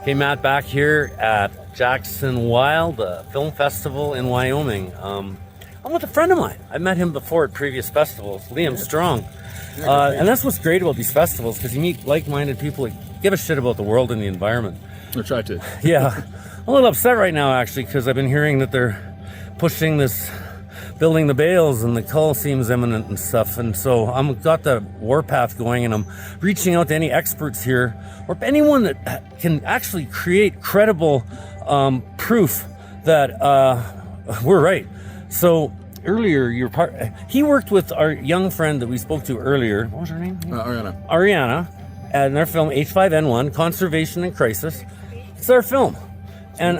Okay, Matt, back here at Jackson Wild Film Festival in Wyoming. I'm with a friend of mine. I've met him before at previous festivals, Liam Strong. And that's what's great about these festivals, because you meet like-minded people that give a shit about the world and the environment. I try to. Yeah. I'm a little upset right now, actually, because I've been hearing that they're pushing this, building the bales, and the cull seems imminent and stuff. And so I've got the warpath going, and I'm reaching out to any experts here, or anyone that can actually create credible proof that we're right. So earlier, he worked with our young friend that we spoke to earlier. What was her name? Ariana, and their film H5N1, Conservation in Crisis. It's their film. And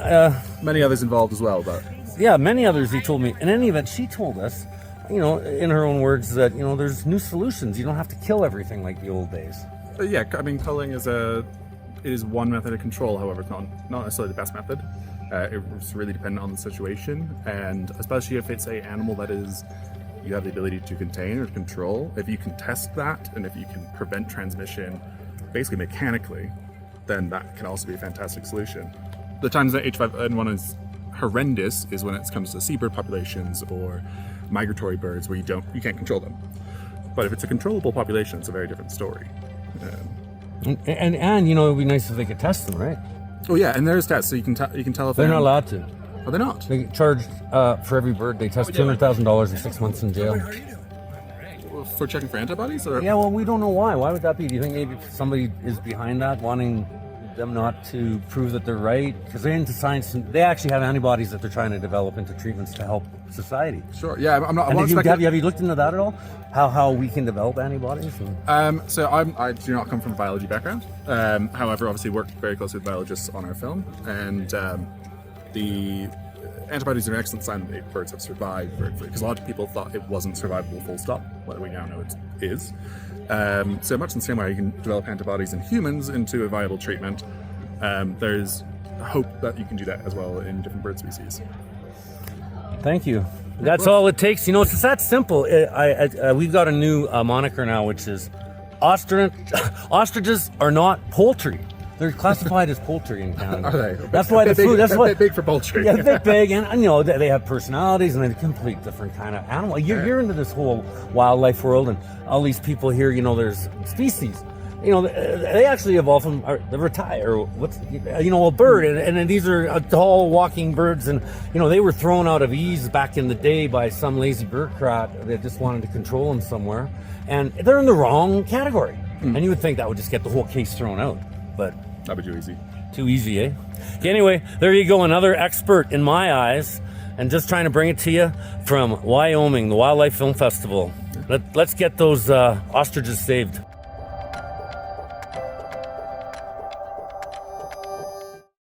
many others involved as well, but yeah, many others, he told me. In any event, she told us, in her own words, that, there's new solutions. You don't have to kill everything like the old days. yeah, I mean, culling is one method of control. However, it's not necessarily the best method. It's really dependent on the situation, and especially if it's an animal that you have the ability to contain or to control. If you can test that, and if you can prevent transmission, basically mechanically, then that can also be a fantastic solution. The times that H5N1 is horrendous is when it comes to seabird populations or migratory birds where you can't control them. But if it's a controllable population, it's a very different story. And it would be nice if they could test them, right? Oh yeah, and there's tests, so you can tell if they're not allowed to. Oh, they're not. They charge for every bird. They test $200,000 and 6 months in jail. For checking for antibodies, or yeah, well, we don't know why. Why would that be? Do you think maybe somebody is behind that, wanting them not to prove that they're right? Because they're into science, and they actually have antibodies that they're trying to develop into treatments to help society. Sure. Yeah, I'm not. Have you looked into that at all? How we can develop antibodies? So I do not come from a biology background. However, obviously worked very closely with biologists on our film, and the antibodies are an excellent sign that birds have survived bird-free, because a lot of people thought it wasn't survivable full stop, but we now know it is. So much in the same way you can develop antibodies in humans into a viable treatment, there's hope that you can do that as well in different bird species. Thank you. That's all it takes. It's that simple. We've got a new moniker now, which is ostriches are not poultry. They're classified as poultry in Canada. Are they? That's why the food. That's why big for poultry. Yeah, a bit big, and they have personalities, and they're a complete different kind of animal. You're into this whole wildlife world, and all these people here. There's species. They actually evolve from the retire. A bird, and these are tall walking birds, and they were thrown out of ease back in the day by some lazy bureaucrat that just wanted to control them somewhere, and they're in the wrong category. And you would think that would just get the whole case thrown out, but. That'd be too easy. Too easy, eh? Anyway, there you go, another expert in my eyes, and just trying to bring it to you from Wyoming, the Wildlife Film Festival. Let's get those ostriches saved.